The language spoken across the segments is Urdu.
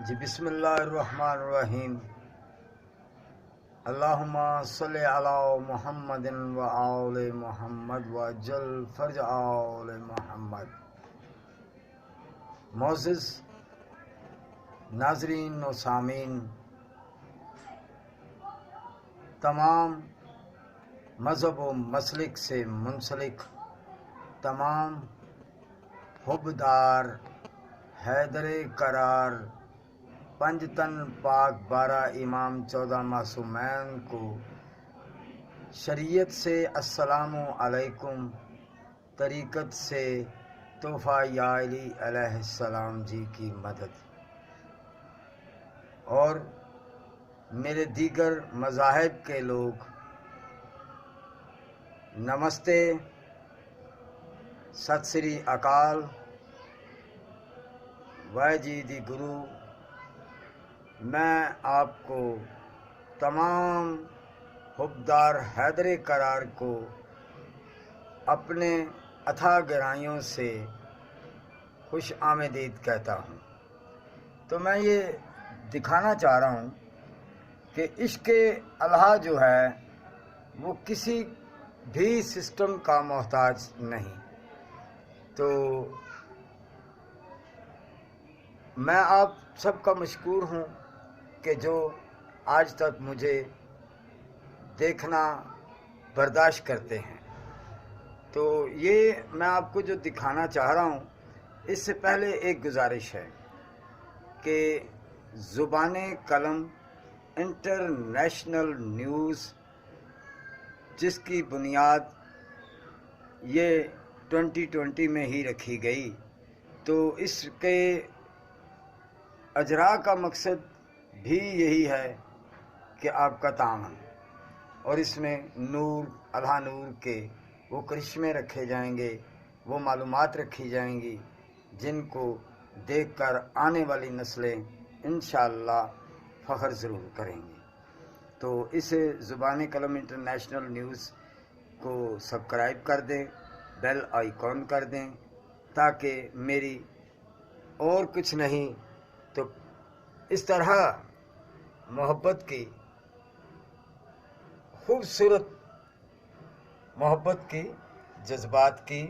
جی بسم اللہ الرحمن الرحیم۔ اللہم صلی علی محمد و آل محمد وجل فرج آل محمد۔ معزز ناظرین و سامعین، تمام مذہب و مسلک سے منسلک تمام حبدار حیدر قرار پنجتن پاک 12 امام 14 معصومین کو شریعت سے السلام علیکم، طریقت سے تحفہ یا علی علیہ السلام جی کی مدد، اور میرے دیگر مذاہب کے لوگ نمستے، ست سری اکال، واہ جی دی گرو۔ میں آپ کو تمام حبدار حیدر قرار کو اپنے اتھا گہرائیوں سے خوش آمدید کہتا ہوں۔ تو میں یہ دکھانا چاہ رہا ہوں کہ عشق الہ جو ہے وہ کسی بھی سسٹم کا محتاج نہیں۔ تو میں آپ سب کا مشکور ہوں کہ جو آج تک مجھے دیکھنا برداشت کرتے ہیں۔ تو یہ میں آپ کو جو دکھانا چاہ رہا ہوں، اس سے پہلے ایک گزارش ہے کہ زبان قلم انٹرنیشنل نیوز، جس کی بنیاد یہ 2020 میں ہی رکھی گئی، تو اس کے اجرا کا مقصد بھی یہی ہے کہ آپ کا تعاون، اور اس میں نور الہ نور کے وہ کرشمے رکھے جائیں گے، وہ معلومات رکھی جائیں گی جن کو دیکھ کر آنے والی نسلیں انشاءاللہ فخر ضرور کریں گی۔ تو اس زبان قلم انٹرنیشنل نیوز کو سبسکرائب کر دیں، بیل آئیکن کر دیں، تاکہ میری اور کچھ نہیں تو اس طرح محبت کی خوبصورت محبت کی جذبات کی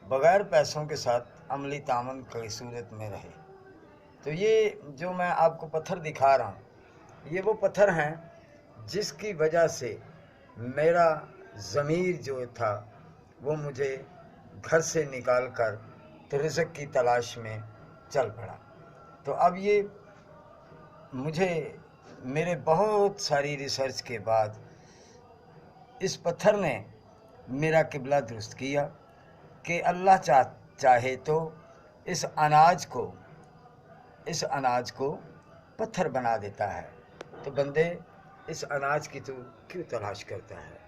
بغیر پیسوں کے ساتھ عملی تعاون کی صورت میں رہے۔ تو یہ جو میں آپ کو پتھر دکھا رہا ہوں، یہ وہ پتھر ہیں جس کی وجہ سے میرا ضمیر جو تھا وہ مجھے گھر سے نکال کر تو رزق کی تلاش میں چل پڑا۔ تو اب یہ مجھے میرے بہت ساری ریسرچ کے بعد اس پتھر نے میرا قبلہ درست کیا کہ اللہ چاہے تو اس اناج کو پتھر بنا دیتا ہے۔ تو بندے اس اناج کی تو کیوں تلاش کرتا ہے،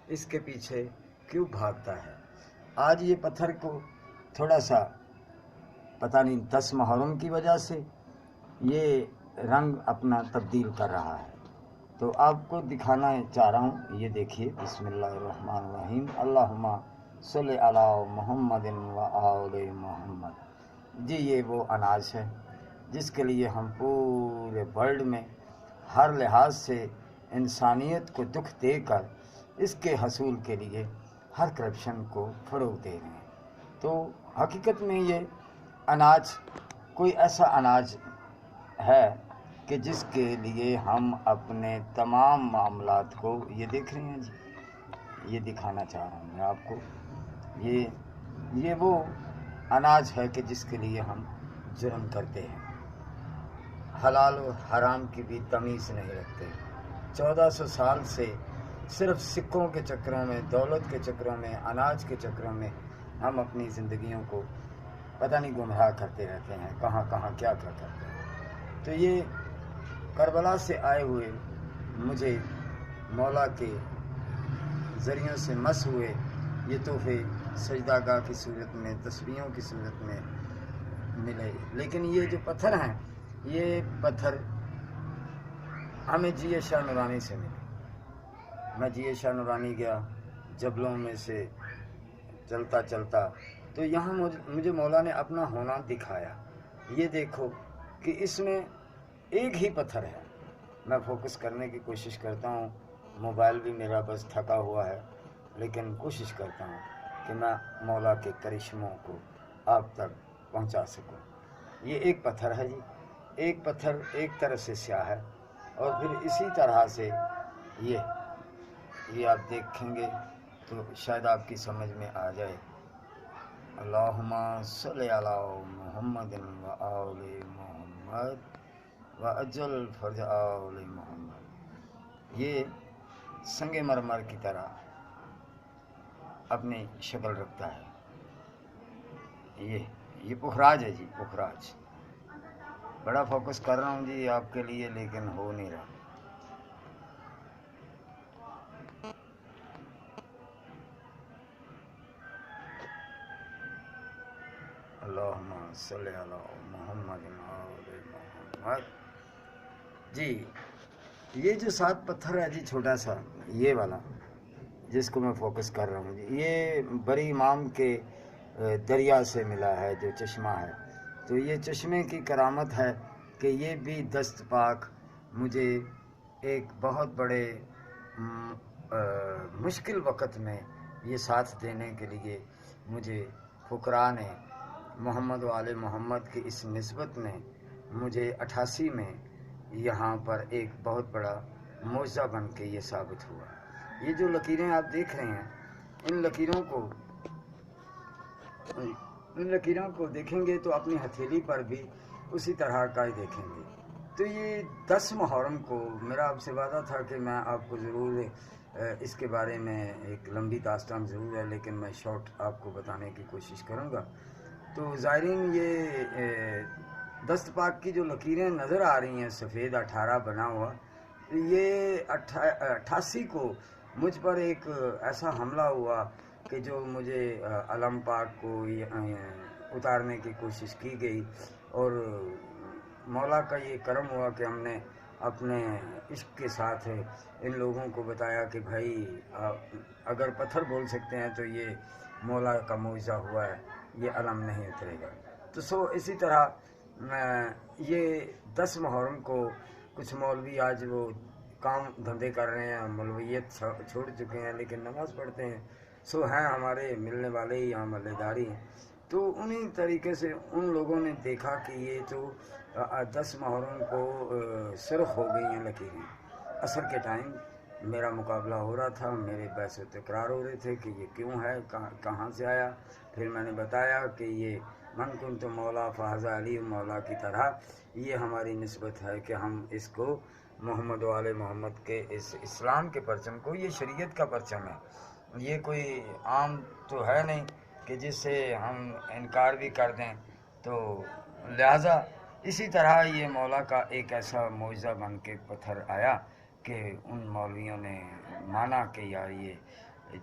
اس کے پیچھے کیوں بھاگتا ہے؟ آج یہ پتھر کو تھوڑا سا پتہ نہیں 10 محرم کی وجہ سے یہ رنگ اپنا تبدیل کر رہا ہے۔ تو آپ کو دکھانا چاہ رہا ہوں، یہ دیکھیے، بسم اللہ الرحمن الرحیم۔ اللہم صلی علی محمد و آل محمد۔ جی یہ وہ اناج ہے جس کے لیے ہم پورے ورلڈ میں ہر لحاظ سے انسانیت کو دکھ دے کر اس کے حصول کے لیے ہر کرپشن کو فروغ دے رہے ہیں۔ تو حقیقت میں یہ اناج کوئی ایسا اناج ہے کہ جس کے لیے ہم اپنے تمام معاملات کو، یہ دیکھ رہے ہیں جی، یہ دکھانا چاہ رہا ہوں میں آپ کو، یہ وہ اناج ہے کہ جس کے لیے ہم جرم کرتے ہیں، حلال و حرام کی بھی تمیز نہیں رکھتے۔ 1400 سال سے صرف سکوں کے چکروں میں، دولت کے چکروں میں، اناج کے چکروں میں ہم اپنی زندگیوں کو پتہ نہیں گمراہ کرتے رہتے ہیں، کہاں کہاں کیا کیا کرتے ہیں۔ تو یہ کربلا سے آئے ہوئے مجھے مولا کے ذریعوں سے مس ہوئے یہ تحفے سجدہ گاہ کی صورت میں، تسبیحوں کی صورت میں ملے۔ لیکن یہ جو پتھر ہیں، یہ پتھر ہمیں جی شاہ نورانی سے ملے۔ میں جی شاہ نورانی گیا جبلوں میں سے چلتا چلتا، تو یہاں مجھے مولا نے اپنا ہونا دکھایا۔ یہ دیکھو کہ اس میں ایک ہی پتھر ہے. میں فوکس کرنے کی کوشش کرتا ہوں. موبائل بھی میرا بس تھکا ہوا ہے، لیکن کوشش کرتا ہوں کہ میں مولا کے کرشموں کو آپ تک پہنچا سکوں. یہ ایک پتھر ہے جی. ایک پتھر ایک طرف سے سیاہ ہے، اور پھر اسی طرح سے یہ آپ دیکھیں گے تو شاید آپ کی سمجھ میں آ جائے. اللہم صلی علی محمد و آل محمد و اجل فرج آل محمد. یہ سنگ مرمر کی طرح اپنی شکل رکھتا ہے. یہ پخراج ہے جی، پخراج. بڑا فوکس کر رہا ہوں جی آپ کے لیے، لیکن ہو نہیں رہا. اللہم صلی علی محمد و آل محمد. جی یہ جو 7 پتھر ہے جی، چھوٹا سا یہ والا جس کو میں فوکس کر رہا ہوں جی، یہ بری امام کے دریا سے ملا ہے جو چشمہ ہے. تو یہ چشمے کی کرامت ہے کہ یہ بھی دست پاک مجھے ایک بہت بڑے مشکل وقت میں یہ ساتھ دینے کے لیے مجھے فقراء نے محمد و آل محمد کی اس نسبت نے مجھے 88 میں یہاں پر ایک بہت بڑا معجزہ بن کے یہ ثابت ہوا. یہ جو لکیریں آپ دیکھ رہے ہیں، ان لکیروں کو دیکھیں گے تو اپنی ہتھیلی پر بھی اسی طرح کا ہی دیکھیں گے. تو یہ 10 محرم کو میرا آپ سے وعدہ تھا کہ میں آپ کو ضرور اس کے بارے میں ایک لمبی داستان ضرور ہے، لیکن میں شارٹ آپ کو بتانے کی کوشش کروں گا. تو زائرین، یہ دست پاک کی جو لکیریں نظر آ رہی ہیں سفید 18 بنا ہوا، یہ 88 کو مجھ پر ایک ایسا حملہ ہوا کہ جو مجھے علم پاک کو اتارنے کی کوشش کی گئی، اور مولا کا یہ کرم ہوا کہ ہم نے اپنے عشق کے ساتھ ان لوگوں کو بتایا کہ بھائی اگر پتھر بول سکتے ہیں تو یہ مولا کا معجزہ ہوا ہے، یہ علم نہیں اترے گا. تو اسی طرح یہ 10 محرم کو کچھ مولوی آج وہ کام دھندے کر رہے ہیں، مولویت چھوڑ چکے ہیں، لیکن نماز پڑھتے ہیں. ہیں ہمارے ملنے والے ہی یہاں محلے داری ہیں. تو انہی طریقے سے ان لوگوں نے دیکھا کہ یہ تو 10 محرم کو سرخ ہو گئی ہیں لکیریں. عصر کے ٹائم میرا مقابلہ ہو رہا تھا، میرے بحث و تکرار ہو رہے تھے کہ یہ کیوں ہے، کہاں سے آیا. پھر میں نے بتایا کہ یہ من کنت مولا فہذا علی مولا کی طرح یہ ہماری نسبت ہے کہ ہم اس کو محمد و آل محمد کے اس اسلام کے پرچم کو، یہ شریعت کا پرچم ہے، یہ کوئی عام تو ہے نہیں کہ جس سے ہم انکار بھی کر دیں. تو لہٰذا اسی طرح یہ مولا کا ایک ایسا معجزہ بن کے پتھر آیا کہ ان مولویوں نے مانا کہ یار یہ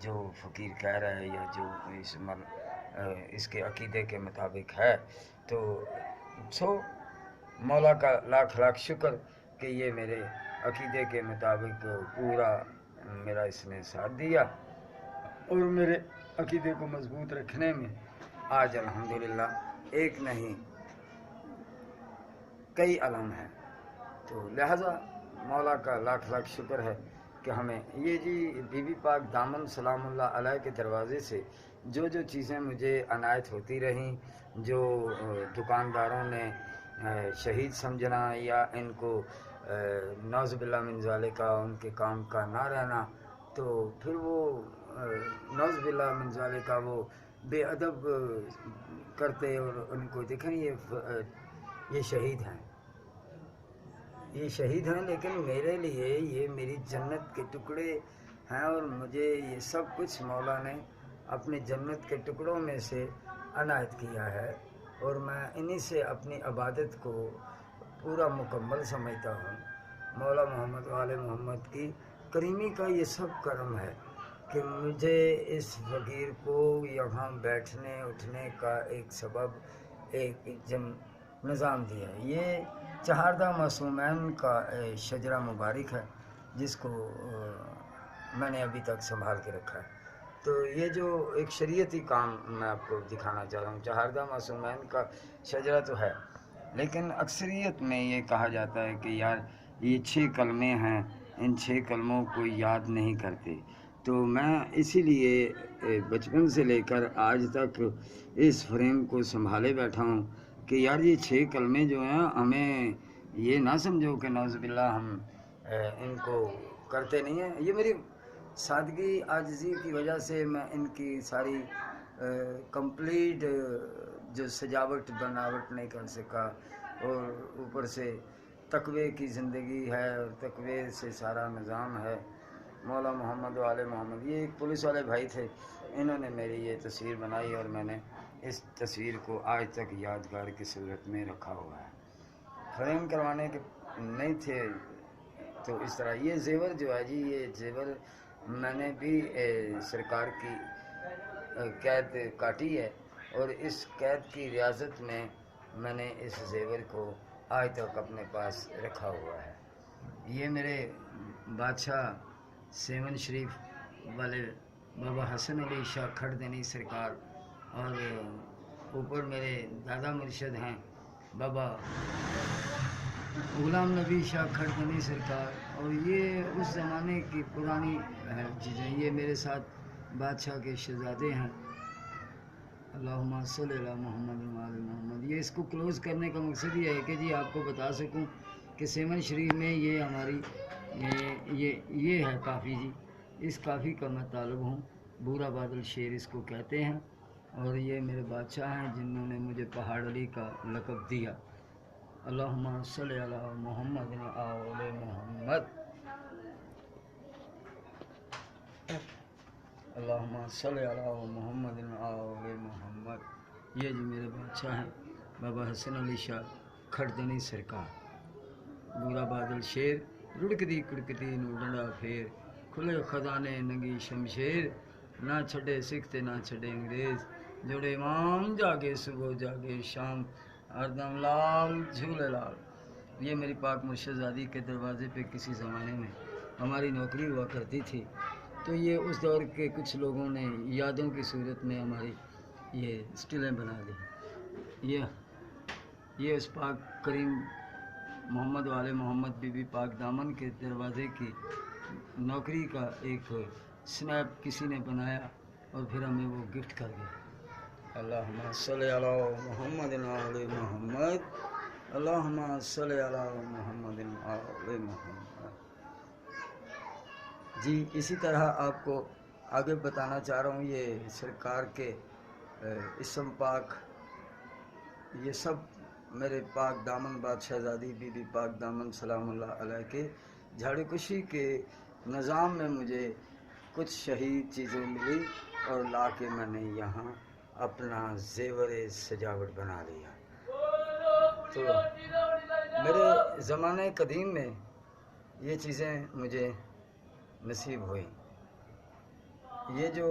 جو فقیر کہہ رہا ہے یا جو اس کے عقیدے کے مطابق ہے. تو مولا کا لاکھ لاکھ شکر کہ یہ میرے عقیدے کے مطابق پورا میرا اس نے ساتھ دیا، اور میرے عقیدے کو مضبوط رکھنے میں آج الحمدللہ ایک نہیں کئی علم ہیں. تو لہذا مولا کا لاکھ لاکھ شکر ہے کہ ہمیں یہ جی بی بی پاک دامن سلام اللہ علیہ کے دروازے سے جو چیزیں مجھے عنایت ہوتی رہیں، جو دکانداروں نے شہید سمجھنا یا ان کو نعوذ باللہ من ذالک ان کے کام کا نہ رہنا، تو پھر وہ نعوذ باللہ من ذالک وہ بے ادب کرتے، اور ان کو دیکھیں یہ شہید ہیں، یہ شہید ہیں، لیکن میرے لیے یہ میری جنت کے ٹکڑے ہیں، اور مجھے یہ سب کچھ مولا نے اپنی جنت کے ٹکڑوں میں سے عنایت کیا ہے، اور میں انہی سے اپنی عبادت کو پورا مکمل سمجھتا ہوں. مولا محمد و آل محمد کی کریمی کا یہ سب کرم ہے کہ مجھے اس فقیر کو یہاں بیٹھنے اٹھنے کا ایک سبب، ایک نظام دیا. یہ چہاردہ معصومین کا شجرہ مبارک ہے جس کو میں نے ابھی تک سنبھال کے رکھا ہے. تو یہ جو ایک شریعتی کام میں آپ کو دکھانا چاہ رہا ہوں، چہاردہ معصومین کا شجرہ تو ہے، لیکن اکثریت میں یہ کہا جاتا ہے کہ یار یہ 6 کلمے ہیں، ان 6 کلموں کو یاد نہیں کرتے. تو میں اسی لیے بچپن سے لے کر آج تک اس فریم کو سنبھالے بیٹھا ہوں کہ یار یہ 6 کلمے جو ہیں ہمیں یہ نہ سمجھو کہ نعوذ باللہ ہم ان کو کرتے نہیں ہیں. یہ میری سادگی عاجزی کی وجہ سے میں ان کی ساری کمپلیٹ جو سجاوٹ بناوٹ نہیں کر سکا، اور اوپر سے تقوی کی زندگی ہے اور تقوی سے سارا نظام ہے. مولا محمد والے محمد، یہ ایک پولیس والے بھائی تھے، انہوں نے میری یہ تصویر بنائی اور میں نے اس تصویر کو آج تک یادگار کی صورت میں رکھا ہوا ہے. فریم کروانے کے نہیں تھے تو اس طرح. یہ زیور جو ہے جی، یہ زیور میں نے بھی سرکار کی قید کاٹی ہے، اور اس قید کی ریاضت میں نے اس زیور کو آج تک اپنے پاس رکھا ہوا ہے. یہ میرے بادشاہ 7 شریف والے بابا حسن علی شاہ کھڑدنی سرکار، اور اوپر میرے دادا مرشد ہیں بابا غلام نبی شاہ کھڑدنی سرکار، اور یہ اس زمانے کی پرانی چیزیں. یہ میرے ساتھ بادشاہ کے شہزادے ہیں. اللہم صلی علی محمد وعلی محمد. یہ اس کو کلوز کرنے کا مقصد یہ ہے کہ جی آپ کو بتا سکوں کہ 7 شریف میں یہ ہماری یہ ہے کافی جی. اس کافی کا میں طالب ہوں. بورا بادل شیر اس کو کہتے ہیں، اور یہ میرے بادشاہ ہیں جنہوں نے مجھے پہاڑ علی کا لقب دیا. اللہم صلی علی محمد وعلی محمد. اللہم صلی علی محمد وعلی محمد. یہ جو میرے بادشاہ ہیں بابا حسن علی شاہ کھڑدنی سرکار. بورا بادل شیر رڑکدی کڑکدی نو ڈنڈا پھیر، کھلے خزانے ننگی شمشیر، نہ چھڑے سکھ تے نہ چھڑے انگریز، جوڑے امام جاگے صبح جاگے شام، ہردم لال جھولے لال. یہ میری پاک مرشدزادی کے دروازے پہ کسی زمانے میں ہماری نوکری ہوا کرتی تھی، تو یہ اس دور کے کچھ لوگوں نے یادوں کی صورت میں ہماری یہ اسٹلیں بنا دی. یہ اس پاک کریم محمد والے محمد بی بی پاک دامن کے دروازے کی نوکری کا ایک سنیپ کسی نے بنایا اور پھر ہمیں وہ گفٹ کر گیا. اللہم صلی علی محمد وعلی محمد. اللہم صلی علی محمد وعلی محمد. جی اسی طرح آپ کو آگے بتانا چاہ رہا ہوں، یہ سرکار کے اسم پاک، یہ سب میرے پاک دامن بادشاہ زادی بی بی پاک دامن سلام اللہ علیہ کے جھاڑو کشی کے نظام میں مجھے کچھ شہید چیزیں ملی، اور لا کے میں نے یہاں اپنا زیور سجاوٹ بنا لیا. تو میرے زمانے قدیم میں یہ چیزیں مجھے نصیب ہوئی. یہ جو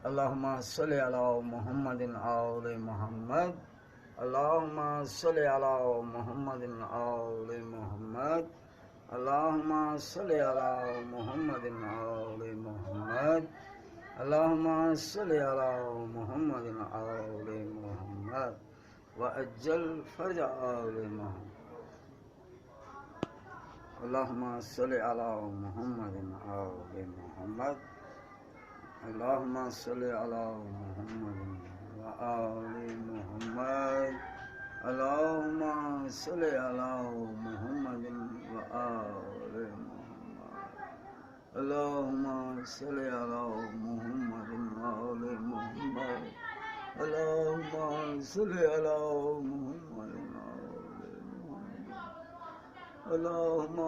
اللہم صلی علی محمد وعلی محمد، اللہم صلی علی محمد وعلی محمد، اللہم صلی علی محمد وعلی محمد، اللہم صلی علی محمد وعلی محمد وعجل فرج آل محمد. اللہم صلی علی محمد وعلی محمد، اللہم صلی علی محمد وعلی محمد، اللہم صلی علی محمد وعلی محمد، اللہم صلی علی محمد وعلی محمد، اللہم صلی علی محمد وعلی محمد، اللہم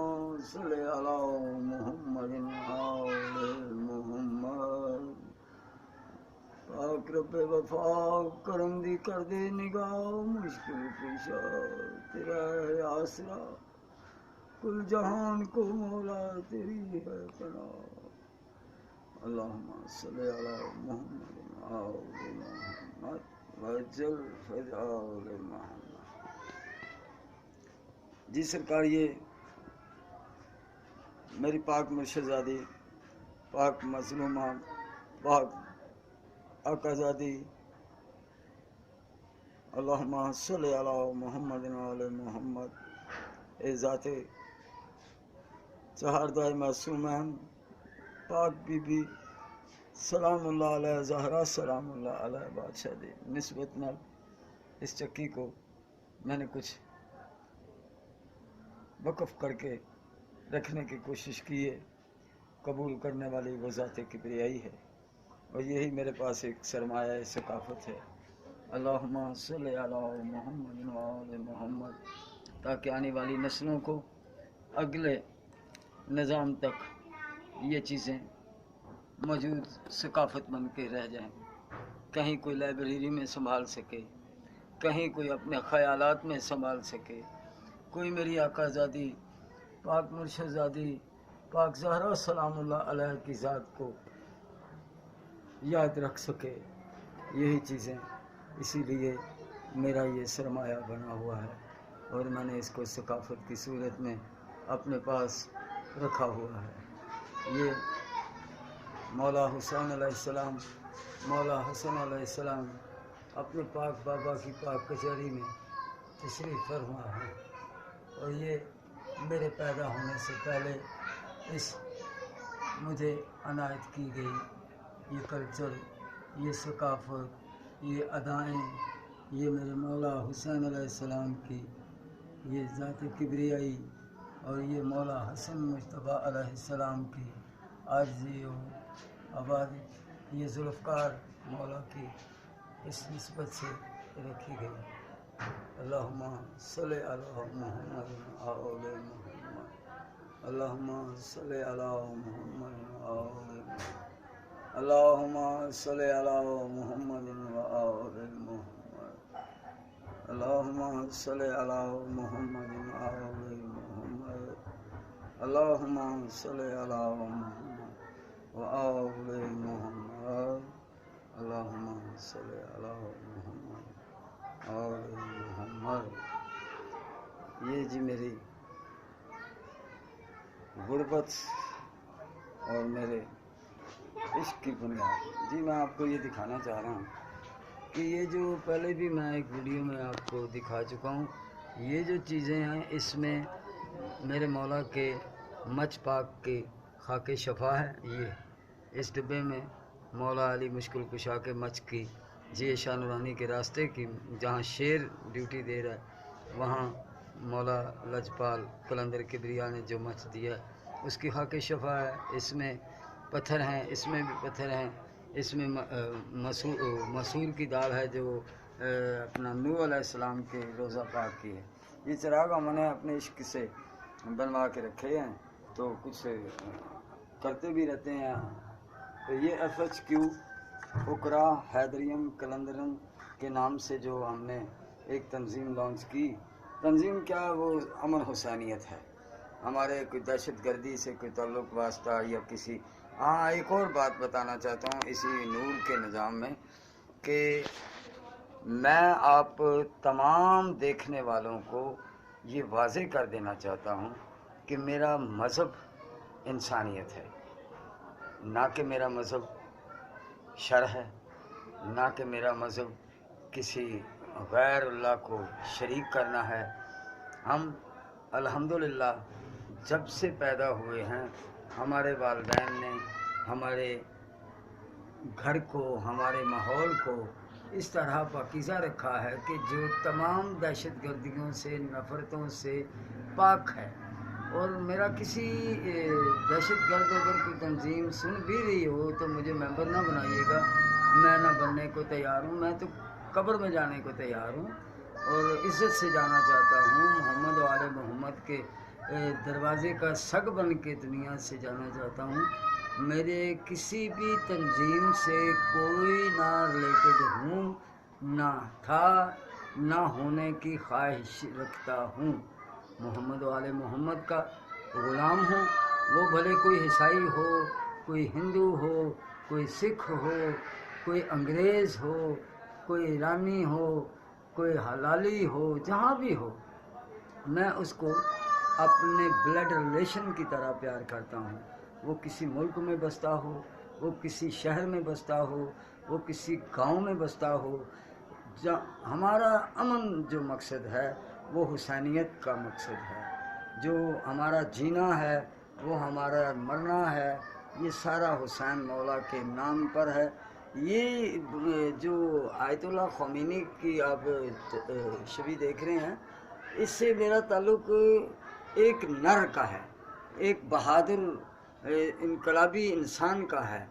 صلی علی محمد وعلی محمد. پاک رب وفا کرم دی کر دے نگاہ، مشکل پیشہ تیرا ہے آسرا، کل جہان کو مولا تیری ہے پناہ. اللہم صلی علی محمد وعلی محمد وعجل فرج آل محمد. جی سرکار، یہ میری پاک مرشدزادی، پاک مظلومہ، پاک آقا زادی، اللہم صلی علی محمد وعلی محمد. اے ذات چہاردہ معصوم پاک بی بی سلام اللہ علیہ زہرا سلام اللہ علیہ بادشاہ دی نسبت نال اس چکی کو میں نے کچھ وقف کر کے رکھنے کی کوشش کی ہے. قبول کرنے والی وہ ذات کبریائی ہے اور یہی میرے پاس ایک سرمایہ ثقافت ہے. اللہم صلی علی محمد وعلی محمد، تاکہ آنے والی نسلوں کو اگلے نظام تک یہ چیزیں موجود ثقافت بن کے رہ جائیں. کہیں کوئی لائبریری میں سنبھال سکے، کہیں کوئی اپنے خیالات میں سنبھال سکے، کوئی میری آقا زادی پاک مرشد زادی پاک زہرا سلام اللہ علیہ کی ذات کو یاد رکھ سکے. یہی چیزیں اسی لیے میرا یہ سرمایہ بنا ہوا ہے اور میں نے اس کو ثقافت کی صورت میں اپنے پاس رکھا ہوا ہے. یہ مولا حسین علیہ السلام، مولا حسن علیہ السلام اپنے پاک بابا کی پاک کچہری میں تشریف فرما ہے اور یہ میرے پیدا ہونے سے پہلے اس مجھے عنایت کی گئی یہ کلچر، یہ ثقافت، یہ ادائیں، یہ میرے مولا حسین علیہ السلام کی یہ ذات کبریائی اور یہ مولا حسن مجتبیٰ علیہ السلام کی عاجزی و آبادی، یہ ذوالفقار مولا کی اس نسبت سے رکھی گئی. اللہم صلی علی محمد وآل محمد. اللہم صلی علی محمد وآل محمد. اللہم صلی علی محمد وآل محمد. اللہم صلی علی محمد وآل محمد. اللہم صلی علی محمد وآل محمد. اللہم صلی علی محمد وآل محمد. یہ جی میری غربت اور میرے عشق کی بنیاد. جی میں آپ کو یہ دکھانا چاہ رہا ہوں کہ یہ جو پہلے بھی میں ایک ویڈیو میں آپ کو دکھا چکا ہوں، یہ جو چیزیں ہیں اس میں میرے مولا کے مچ پاک کے خاک شفا ہے. یہ اس ڈبے میں مولا علی مشکل کشا کے مچ کی جی شاہ نورانی کے راستے کی، جہاں شیر ڈیوٹی دے رہا ہے وہاں مولا لجپال قلندر کبریا نے جو مچ دیا اس کی خاک شفا ہے. اس میں پتھر ہیں، اس میں بھی پتھر ہیں، اس میں مسور کی دال ہے جو اپنا نوح علیہ السلام کے روزہ پاک کی ہے. یہ چراغ ہم نے اپنے عشق سے بنوا کے رکھے ہیں تو کچھ کرتے بھی رہتے ہیں. تو یہ FHQ اکرا حیدریم کلندرم کے نام سے جو ہم نے ایک تنظیم لانچ کی. تنظیم کیا، وہ امن حسینیت ہے. ہمارے کوئی دہشت گردی سے کوئی تعلق واسطہ یا کسی. ہاں ایک اور بات بتانا چاہتا ہوں اسی نور کے نظام میں کہ میں آپ تمام دیکھنے والوں کو یہ واضح کر دینا چاہتا ہوں کہ میرا مذہب انسانیت ہے، نہ کہ میرا مذہب شر ہے، نہ کہ میرا مذہب کسی غیر اللہ کو شریک کرنا ہے. ہم الحمدللہ جب سے پیدا ہوئے ہیں ہمارے والدین نے ہمارے گھر کو، ہمارے ماحول کو اس طرح پاکیزہ رکھا ہے کہ جو تمام دہشت گردیوں سے، نفرتوں سے پاک ہے. اور میرا کسی دہشت گرد اگر کوئی تنظیم سن بھی رہی ہو تو مجھے ممبر نہ بنائیے گا، میں نہ بننے کو تیار ہوں. میں تو قبر میں جانے کو تیار ہوں اور عزت سے جانا چاہتا ہوں. محمد و آل محمد کے دروازے کا سگ بن کے دنیا سے جانا چاہتا ہوں. میرے کسی بھی تنظیم سے کوئی نہ ریلیٹڈ ہوں، نہ تھا، نہ ہونے کی خواہش رکھتا ہوں. محمد و آل محمد کا غلام ہوں. وہ بھلے کوئی عیسائی ہو، کوئی ہندو ہو، کوئی سکھ ہو، کوئی انگریز ہو، کوئی ایرانی ہو، کوئی حلالی ہو، جہاں بھی ہو میں اس کو اپنے بلڈ ریلیشن کی طرح پیار کرتا ہوں. وہ کسی ملک میں بستا ہو، وہ کسی شہر میں بستا ہو، وہ کسی گاؤں میں بستا ہو، ہمارا امن جو مقصد ہے وہ حسینیت کا مقصد ہے، جو ہمارا جینا ہے وہ ہمارا مرنا ہے، یہ سارا حسین مولا کے نام پر ہے۔ یہ جو آیت اللہ خمینی کی آپ شبیہ دیکھ رہے ہیں، اس سے میرا تعلق ایک نر کا ہے، ایک بہادر انقلابی انسان کا ہے۔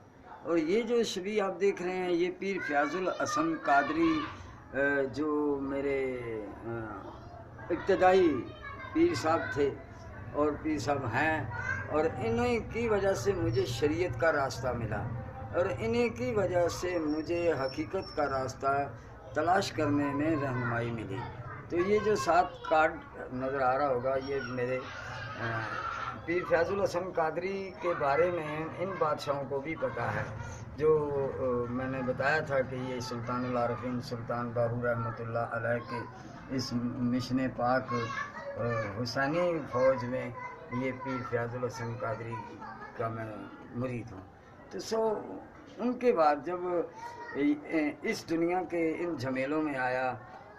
اور یہ جو شبیہ آپ دیکھ رہے ہیں یہ پیر فیاض الحسن قادری جو میرے ابتدائی پیر صاحب تھے اور پیر صاحب ہیں، اور انہیں کی وجہ سے مجھے شریعت کا راستہ ملا، اور انہیں کی وجہ سے مجھے حقیقت کا راستہ تلاش کرنے میں رہنمائی ملی۔ تو یہ جو 7 کارڈ نظر آ رہا ہوگا یہ میرے پیر فیاض الحسن قادری کے بارے میں ان بادشاہوں کو بھی پتہ ہے، جو میں نے بتایا تھا کہ یہ سلطان العارفین سلطان باہو رحمۃ اللہ علیہ کے اس مشن پاک حسینی فوج میں یہ پیر فیاض الحسن قادری کا میں مرید ہوں۔ تو ان کے بعد جب اس دنیا کے ان جھمیلوں میں آیا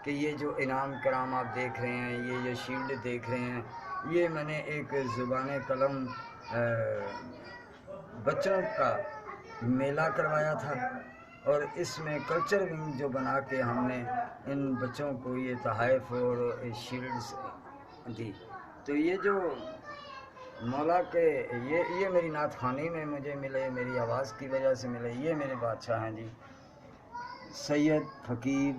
کہ یہ جو انعام کرام آپ دیکھ رہے ہیں، یہ جو شیلڈ دیکھ رہے ہیں، یہ میں نے ایک زبان قلم بچوں کا میلہ کروایا تھا، اور اس میں کلچر ونگ جو بنا کے ہم نے ان بچوں کو یہ تحائف اور شیلڈز دی۔ تو یہ جو مولا کے یہ میری نعت خوانی میں مجھے ملے، میری آواز کی وجہ سے ملے، یہ میرے بادشاہ ہیں جی، سید فقیر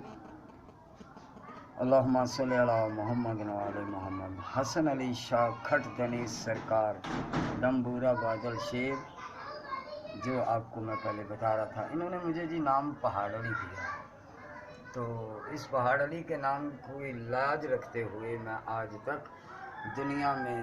اللہم صلی علی محمد و آل محمد، حسن علی شاہ کھٹ دنی سرکار، دمبورا بادل شیر، جو آپ کو میں پہلے بتا رہا تھا۔ انہوں نے مجھے جی نام پہاڑ علی دیا، تو اس پہاڑ علی کے نام کو لاج رکھتے ہوئے میں آج تک دنیا میں